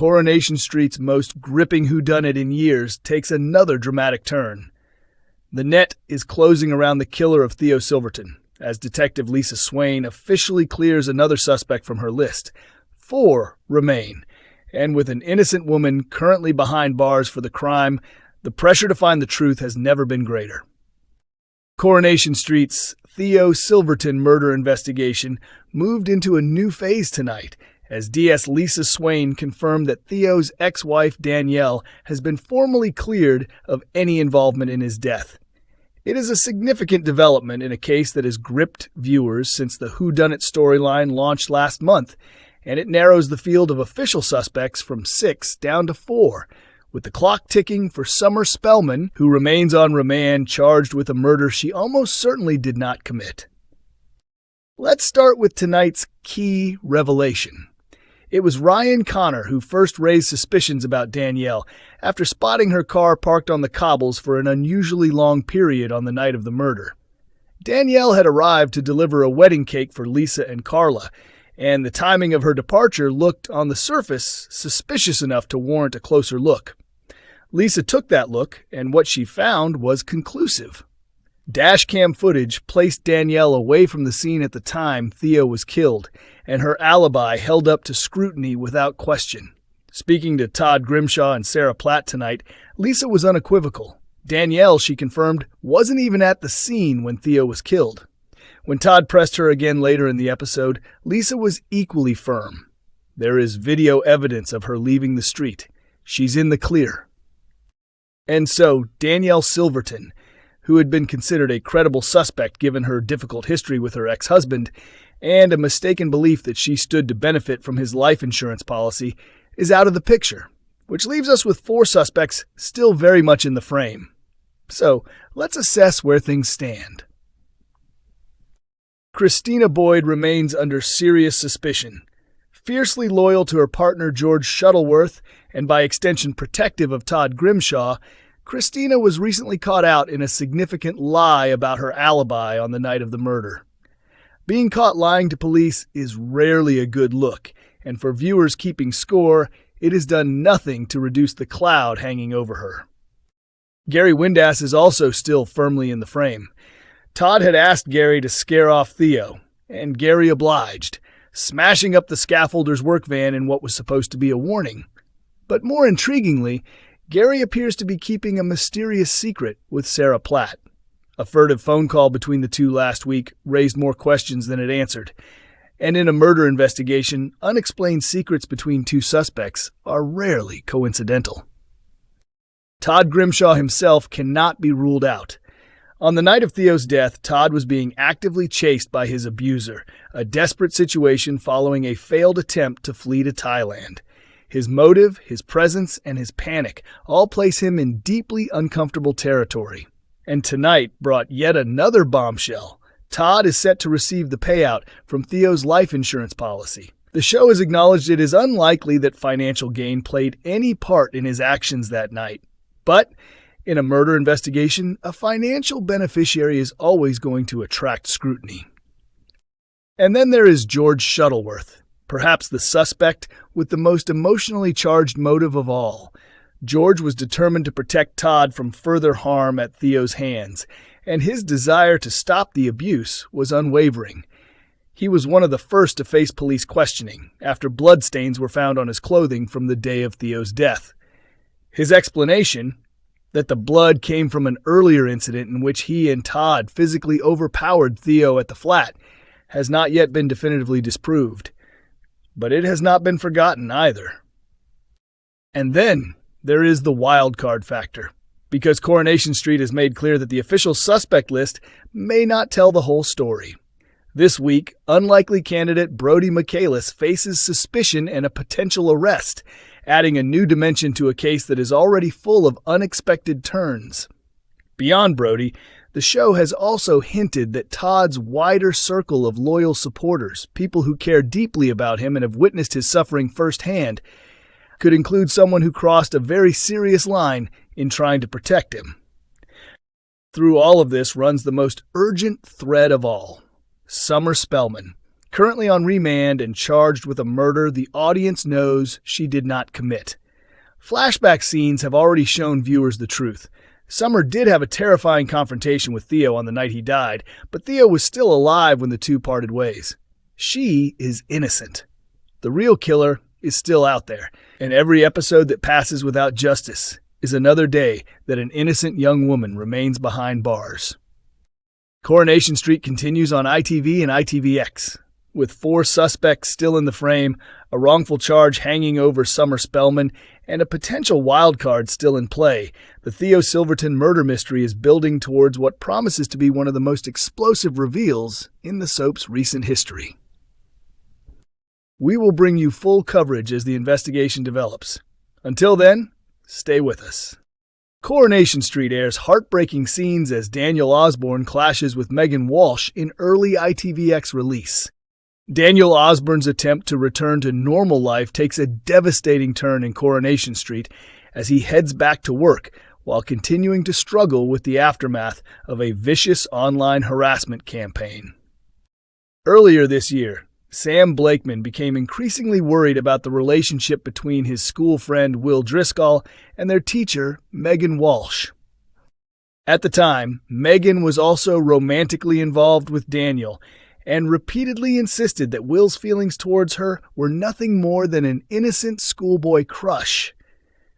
Coronation Street's most gripping whodunit in years takes another dramatic turn. The net is closing around the killer of Theo Silverton, as Detective Lisa Swain officially clears another suspect from her list. 4 remain, and with an innocent woman currently behind bars for the crime, the pressure to find the truth has never been greater. Coronation Street's Theo Silverton murder investigation moved into a new phase tonight, as DS Lisa Swain confirmed that Theo's ex-wife Danielle has been formally cleared of any involvement in his death. It is a significant development in a case that has gripped viewers since the whodunit storyline launched last month, and it narrows the field of official suspects from 6 down to 4, with the clock ticking for Summer Spellman, who remains on remand charged with a murder she almost certainly did not commit. Let's start with tonight's key revelation. It was Ryan Connor who first raised suspicions about Danielle after spotting her car parked on the cobbles for an unusually long period on the night of the murder. Danielle had arrived to deliver a wedding cake for Lisa and Carla, and the timing of her departure looked, on the surface, suspicious enough to warrant a closer look. Lisa took that look, and what she found was conclusive. Dashcam footage placed Danielle away from the scene at the time Theo was killed, and her alibi held up to scrutiny without question. Speaking to Todd Grimshaw and Sarah Platt tonight, Lisa was unequivocal. Danielle, she confirmed, wasn't even at the scene when Theo was killed. When Todd pressed her again later in the episode, Lisa was equally firm. There is video evidence of her leaving the street. She's in the clear. And so, Danielle Silverton, who had been considered a credible suspect given her difficult history with her ex-husband and a mistaken belief that she stood to benefit from his life insurance policy, is out of the picture, which leaves us with 4 suspects still very much in the frame. So, let's assess where things stand. Christina Boyd remains under serious suspicion. Fiercely loyal to her partner George Shuttleworth, and by extension protective of Todd Grimshaw, Christina was recently caught out in a significant lie about her alibi on the night of the murder. Being caught lying to police is rarely a good look, and for viewers keeping score, it has done nothing to reduce the cloud hanging over her. Gary Windass is also still firmly in the frame. Todd had asked Gary to scare off Theo, and Gary obliged, smashing up the scaffolder's work van in what was supposed to be a warning. But more intriguingly, Gary appears to be keeping a mysterious secret with Sarah Platt. A furtive phone call between the two last week raised more questions than it answered. And in a murder investigation, unexplained secrets between 2 suspects are rarely coincidental. Todd Grimshaw himself cannot be ruled out. On the night of Theo's death, Todd was being actively chased by his abuser, a desperate situation following a failed attempt to flee to Thailand. His motive, his presence, and his panic all place him in deeply uncomfortable territory. And tonight brought yet another bombshell. Todd is set to receive the payout from Theo's life insurance policy. The show has acknowledged it is unlikely that financial gain played any part in his actions that night. But in a murder investigation, a financial beneficiary is always going to attract scrutiny. And then there is George Shuttleworth, perhaps the suspect with the most emotionally charged motive of all. George was determined to protect Todd from further harm at Theo's hands, and his desire to stop the abuse was unwavering. He was one of the first to face police questioning, after bloodstains were found on his clothing from the day of Theo's death. His explanation, that the blood came from an earlier incident in which he and Todd physically overpowered Theo at the flat, has not yet been definitively disproved. But it has not been forgotten either. And then there is the wild card factor, because Coronation Street has made clear that the official suspect list may not tell the whole story. This week, unlikely candidate Brody Michaelis faces suspicion and a potential arrest, adding a new dimension to a case that is already full of unexpected turns. Beyond Brody, the show has also hinted that Todd's wider circle of loyal supporters, people who care deeply about him and have witnessed his suffering firsthand, could include someone who crossed a very serious line in trying to protect him. Through all of this runs the most urgent thread of all: Summer Spellman, Currently on remand and charged with a murder the audience knows she did not commit. Flashback scenes have already shown viewers the truth. Summer did have a terrifying confrontation with Theo on the night he died, but Theo was still alive when the two parted ways. She is innocent. The real killer is still out there, and every episode that passes without justice is another day that an innocent young woman remains behind bars. Coronation Street continues on ITV and ITVX. With 4 suspects still in the frame, a wrongful charge hanging over Summer Spellman, and a potential wild card still in play, the Theo Silverton murder mystery is building towards what promises to be one of the most explosive reveals in the soap's recent history. We will bring you full coverage as the investigation develops. Until then, stay with us. Coronation Street airs heartbreaking scenes as Danielle Osborne clashes with Megan Walsh in early ITVX release. Danielle Osborne's attempt to return to normal life takes a devastating turn in Coronation Street as he heads back to work while continuing to struggle with the aftermath of a vicious online harassment campaign. Earlier this year, Sam Blakeman became increasingly worried about the relationship between his school friend Will Driscoll and their teacher, Megan Walsh. At the time, Megan was also romantically involved with Danielle and repeatedly insisted that Will's feelings towards her were nothing more than an innocent schoolboy crush.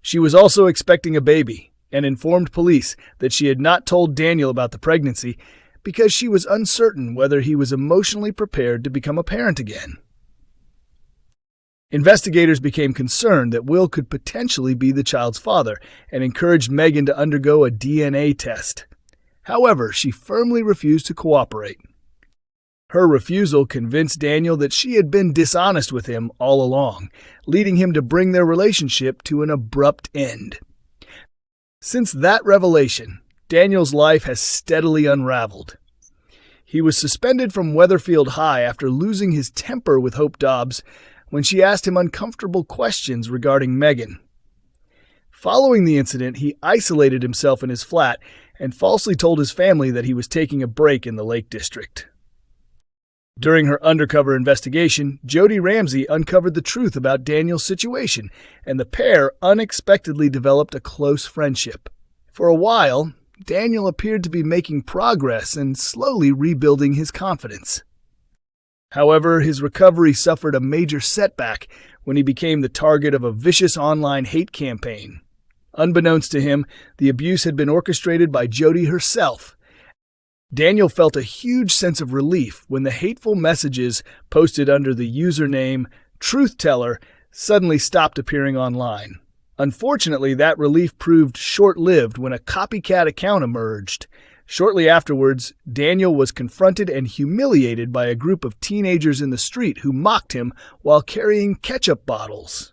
She was also expecting a baby and informed police that she had not told Danielle about the pregnancy because she was uncertain whether he was emotionally prepared to become a parent again. Investigators became concerned that Will could potentially be the child's father and encouraged Megan to undergo a DNA test. However, she firmly refused to cooperate. Her refusal convinced Danielle that she had been dishonest with him all along, leading him to bring their relationship to an abrupt end. Since that revelation, Danielle's life has steadily unraveled. He was suspended from Weatherfield High after losing his temper with Hope Dobbs when she asked him uncomfortable questions regarding Megan. Following the incident, he isolated himself in his flat and falsely told his family that he was taking a break in the Lake District. During her undercover investigation, Jody Ramsey uncovered the truth about Danielle's situation, and the pair unexpectedly developed a close friendship. For a while, Danielle appeared to be making progress and slowly rebuilding his confidence. However, his recovery suffered a major setback when he became the target of a vicious online hate campaign. Unbeknownst to him, the abuse had been orchestrated by Jody herself. Danielle felt a huge sense of relief when the hateful messages posted under the username TruthTeller suddenly stopped appearing online. Unfortunately, that relief proved short-lived when a copycat account emerged. Shortly afterwards, Danielle was confronted and humiliated by a group of teenagers in the street who mocked him while carrying ketchup bottles.